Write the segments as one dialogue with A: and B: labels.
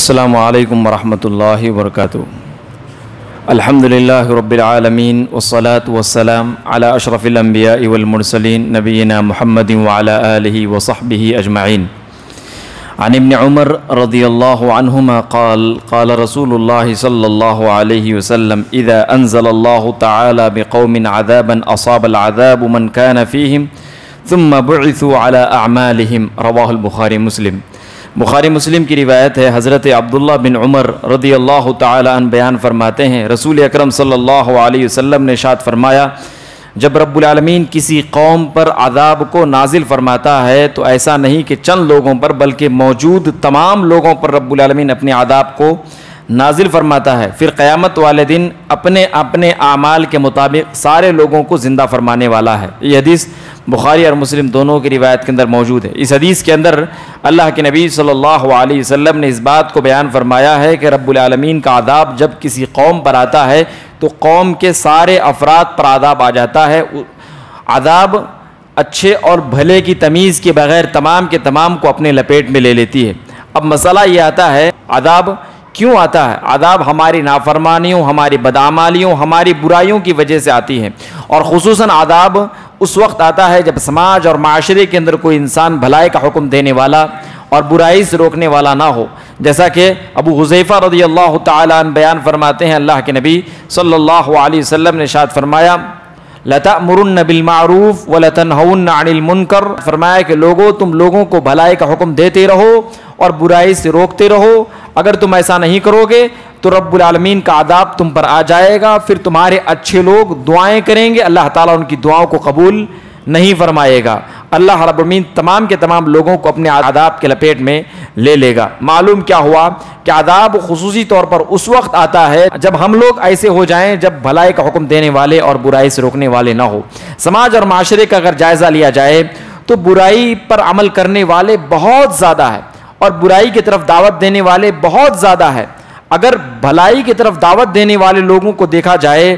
A: السلام علیکم ورحمۃ اللہ وبرکاتہ۔ الحمدللہ رب العالمین والصلاة والسلام علی اشرف الانبیاء والمرسلین نبینا محمد وعلی آلہ وصحبہ اجمعین۔ عن ابن عمر رضی اللہ عنہما قال قال رسول اللہ صلی اللہ علیہ وسلم اذا انزل اللہ تعالی بقوم عذابا اصاب العذاب من كان فیہم ثم بعثوا على اعمالہم، رواہ البخاری مسلم۔ بخاری مسلم کی روایت ہے، حضرت عبداللہ بن عمر رضی اللہ تعالی عنہ بیان فرماتے ہیں، رسول اکرم صلی اللہ علیہ وسلم نے ارشاد فرمایا، جب رب العالمین کسی قوم پر عذاب کو نازل فرماتا ہے تو ایسا نہیں کہ چند لوگوں پر بلکہ موجود تمام لوگوں پر رب العالمین اپنے عذاب کو نازل فرماتا ہے، پھر قیامت والے دن اپنے اپنے اعمال کے مطابق سارے لوگوں کو زندہ فرمانے والا ہے۔ یہ حدیث بخاری اور مسلم دونوں کی روایت کے اندر موجود ہے۔ اس حدیث کے اندر اللہ کے نبی صلی اللہ علیہ وسلم نے اس بات کو بیان فرمایا ہے کہ رب العالمین کا عذاب جب کسی قوم پر آتا ہے تو قوم کے سارے افراد پر عذاب آ جاتا ہے۔ عذاب اچھے اور بھلے کی تمیز کے بغیر تمام کے تمام کو اپنے لپیٹ میں لے لیتی ہے۔ اب مسئلہ یہ آتا ہے، عذاب کیوں آتا ہے؟ عذاب ہماری نافرمانیوں، ہماری بدعمالیوں، ہماری برائیوں کی وجہ سے آتی ہے، اور خصوصاً عذاب اس وقت آتا ہے جب سماج اور معاشرے کے اندر کوئی انسان بھلائی کا حکم دینے والا اور برائی سے روکنے والا نہ ہو، جیسا کہ ابو حذیفہ رضی اللہ تعالیٰ عنہ بیان فرماتے ہیں، اللہ کے نبی صلی اللہ علیہ وسلم نے ارشاد فرمایا، لَتَأْمُرُنَّ بِالْمَعْرُوفِ وَلَتَنْهُونَ عَنِ الْمُنْكَرِ، فرمایا کہ تم لوگوں کو بھلائی کا حکم دیتے رہو اور برائی سے روکتے رہو، اگر تم ایسا نہیں کرو گے تو رب العالمین کا عذاب تم پر آ جائے گا، پھر تمہارے اچھے لوگ دعائیں کریں گے، اللہ تعالیٰ ان کی دعاؤں کو قبول نہیں فرمائے گا، اللہ رب العالمین تمام کے تمام لوگوں کو اپنے عذاب کے لپیٹ میں لے لے گا۔ معلوم کیا ہوا کہ عذاب خصوصی طور پر اس وقت آتا ہے جب ہم لوگ ایسے ہو جائیں جب بھلائی کا حکم دینے والے اور برائی سے روکنے والے نہ ہو۔ سماج اور معاشرے کا اگر جائزہ لیا جائے تو برائی پر عمل کرنے والے بہت زیادہ ہیں اور برائی کی طرف دعوت دینے والے بہت زیادہ ہیں۔ اگر بھلائی کی طرف دعوت دینے والے لوگوں کو دیکھا جائے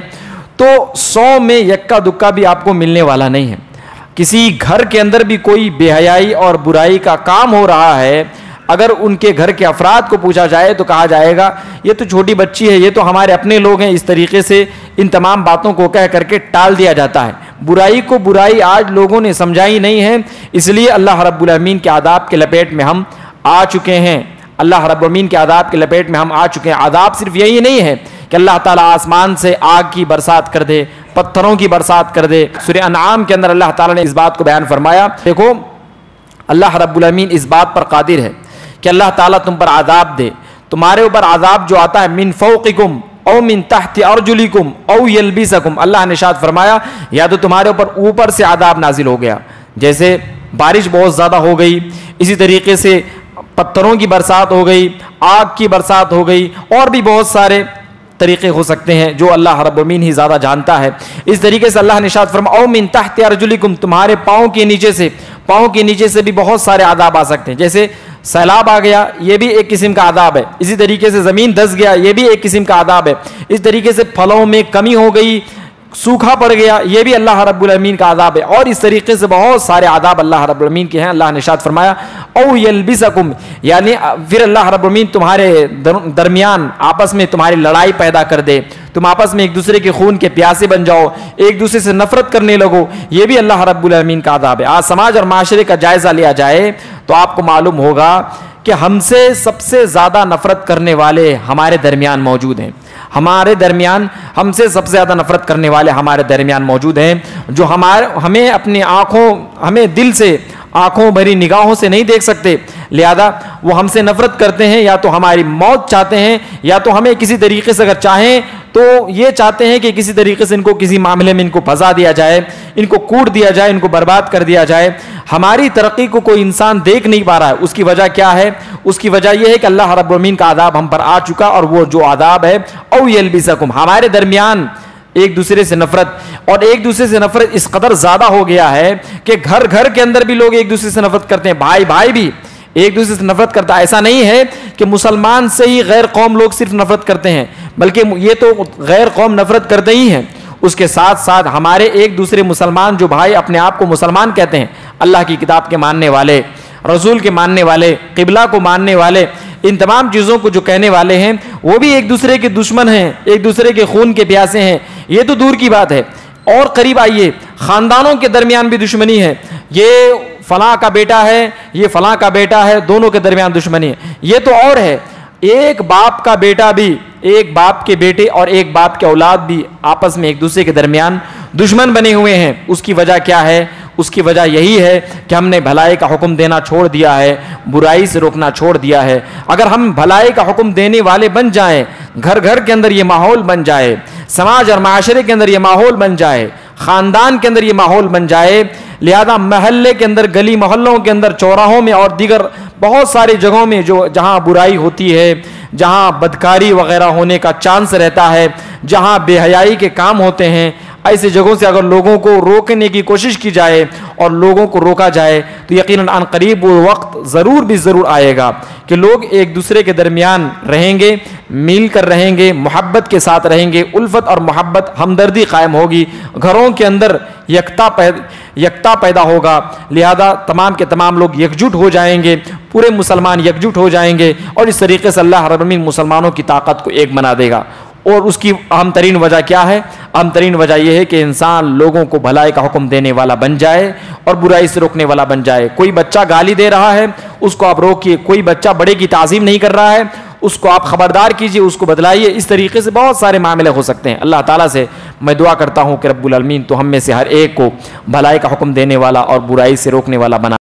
A: تو 100 میں یکا دکا بھی آپ کو ملنے والا نہیں ہے۔ کسی گھر کے اندر بھی کوئی بے حیائی اور برائی کا کام ہو رہا ہے، اگر ان کے گھر کے افراد کو پوچھا جائے تو کہا جائے گا یہ تو چھوٹی بچی ہے، یہ تو ہمارے اپنے لوگ ہیں، اس طریقے سے ان تمام باتوں کو کہہ کر کے ٹال دیا جاتا ہے۔ برائی کو برائی آج لوگوں نے سمجھا ہی نہیں ہے، اس لیے اللہ رب العالمین کے عذاب کے لپیٹ میں ہم آ چکے ہیں۔ اللہ رب العالمین کے عذاب کے لپیٹ میں ہم آ چکے ہیں۔ عذاب صرف یہی نہیں ہے کہ اللہ تعالیٰ آسمان سے آگ کی برسات کر دے، پتھروں کی برسات کر دے۔ سورہ انعام کے اندر اللہ تعالیٰ نے اس بات کو بیان فرمایا، دیکھو اللہ رب العالمین اس بات پر قادر ہے کہ اللہ تعالیٰ تم پر عذاب دے، تمہارے اوپر عذاب جو آتا ہے من فوقکم او من تحت ارجلکم او یلبسکم، اللہ نے ارشاد فرمایا یا تو تمہارے اوپر سے عذاب نازل ہو گیا، جیسے بارش بہت زیادہ ہو گئی، اسی طریقے سے پتھروں کی برسات ہو گئی، آگ کی برسات ہو گئی، اور بھی بہت سارے طریقے ہو سکتے ہیں جو اللہ رب العالمین ہی زیادہ جانتا ہے۔ اس طریقے سے اللہ نے ارشاد فرمایا او من تحت ارجلکم، تمہارے پاؤں کے نیچے سے بھی بہت سارے عذاب آ سکتے ہیں، جیسے سیلاب آ گیا، یہ بھی ایک قسم کا عذاب ہے، اسی طریقے سے زمین دھس گیا، یہ بھی ایک قسم کا عذاب ہے، اس طریقے سے پھلوں میں کمی ہو گئی، سوکھا پڑ گیا، یہ بھی اللہ رب العالمین کا عذاب ہے، اور اس طریقے سے بہت سارے عذاب اللہ رب العالمین کے ہیں۔ اللہ نے ارشاد فرمایا او یلبسکم، یعنی پھر اللہ رب العالمین تمہارے درمیان آپس میں تمہاری لڑائی پیدا کر دے، تم آپس میں ایک دوسرے کے خون کے پیاسے بن جاؤ، ایک دوسرے سے نفرت کرنے لگو، یہ بھی اللہ رب العالمین کا عذاب ہے۔ آج سماج اور معاشرے کا جائزہ لیا جائے تو آپ کو معلوم ہوگا کہ ہم سے سب سے زیادہ نفرت کرنے والے ہمارے درمیان موجود ہیں، ہم سے سب سے زیادہ نفرت کرنے والے ہمارے درمیان موجود ہیں، جو ہمیں اپنی ہمیں دل سے آنکھوں بھری نگاہوں سے نہیں دیکھ سکتے، لہذا وہ ہم سے نفرت کرتے ہیں، یا تو ہماری موت چاہتے ہیں یا تو ہمیں کسی طریقے سے اگر چاہیں تو یہ چاہتے ہیں کہ کسی طریقے سے ان کو کسی معاملے میں ان کو پھنسا دیا جائے، ان کو کوٹ دیا جائے، ان کو برباد کر دیا جائے۔ ہماری ترقی کو کوئی انسان دیکھ نہیں پا رہا ہے، اس کی وجہ کیا ہے؟ اس کی وجہ یہ ہے کہ اللہ رب العالمین کا عذاب ہم پر آ چکا، اور وہ جو عذاب ہے او یلبسکم، ہمارے درمیان ایک دوسرے سے نفرت، اور ایک دوسرے سے نفرت اس قدر زیادہ ہو گیا ہے کہ گھر کے اندر بھی لوگ ایک دوسرے سے نفرت کرتے ہیں، بھائی بھی ایک دوسرے سے نفرت کرتا ہے۔ ایسا نہیں ہے کہ مسلمان سے ہی غیر قوم لوگ صرف نفرت کرتے ہیں، بلکہ یہ تو غیر قوم نفرت کرتے ہی ہیں، اس کے ساتھ ساتھ ہمارے ایک دوسرے مسلمان جو بھائی اپنے آپ کو مسلمان کہتے ہیں، اللہ کی کتاب کے ماننے والے، رسول کے ماننے والے، قبلہ کو ماننے والے، ان تمام چیزوں کو جو کہنے والے ہیں وہ بھی ایک دوسرے کے دشمن ہیں، ایک دوسرے کے خون کے پیاسے ہیں، یہ تو دور کی بات ہے۔ اور قریب آئیے، خاندانوں کے درمیان بھی دشمنی ہے، یہ فلاں کا بیٹا ہے، یہ فلاں کا بیٹا ہے، دونوں کے درمیان دشمنی ہے۔ یہ تو اور ہے، ایک باپ کا بیٹا بھی، ایک باپ کے بیٹے اور ایک باپ کے اولاد بھی آپس میں ایک دوسرے کے درمیان دشمن بنے ہوئے ہیں۔ اس کی وجہ کیا ہے؟ اس کی وجہ یہی ہے کہ ہم نے بھلائی کا حکم دینا چھوڑ دیا ہے، برائی سے روکنا چھوڑ دیا ہے۔ اگر ہم بھلائی کا حکم دینے والے بن جائیں، گھر گھر کے اندر یہ ماحول بن جائے، سماج اور معاشرے کے اندر یہ ماحول بن جائے، خاندان کے اندر یہ ماحول بن جائے، لہذا محلے کے اندر، گلی محلوں کے اندر، چوراہوں میں اور دیگر بہت ساری جگہوں میں جہاں برائی ہوتی ہے، جہاں بدکاری وغیرہ ہونے کا چانس رہتا ہے، جہاں بے حیائی کے کام ہوتے ہیں، ایسی جگہوں سے اگر لوگوں کو روکنے کی کوشش کی جائے اور لوگوں کو روکا جائے تو یقیناً عن قریب وہ وقت ضرور آئے گا کہ لوگ ایک دوسرے کے درمیان رہیں گے، مل کر رہیں گے، محبت کے ساتھ رہیں گے، الفت اور محبت، ہمدردی قائم ہوگی، گھروں کے اندر یکتا پیدا ہوگا، لہذا تمام کے تمام لوگ یکجٹ ہو جائیں گے، پورے مسلمان یکجٹ ہو جائیں گے، اور اس طریقے سے اللہ رب العالمین مسلمانوں کی طاقت کو ایک بنا دے گا۔ اور اس کی اہم ترین وجہ کیا ہے؟ اہم ترین وجہ یہ ہے کہ انسان لوگوں کو بھلائی کا حکم دینے والا بن جائے اور برائی سے روکنے والا بن جائے۔ کوئی بچہ گالی دے رہا ہے، اس کو آپ روکیے۔ کوئی بچہ بڑے کی تعظیم نہیں کر رہا ہے، اس کو آپ خبردار کیجئے، اس کو بدلائیے۔ اس طریقے سے بہت سارے معاملے ہو سکتے ہیں۔ اللہ تعالیٰ سے میں دعا کرتا ہوں کہ رب العالمین تو ہم میں سے ہر ایک کو بھلائی کا حکم دینے والا اور برائی سے روکنے والا بنا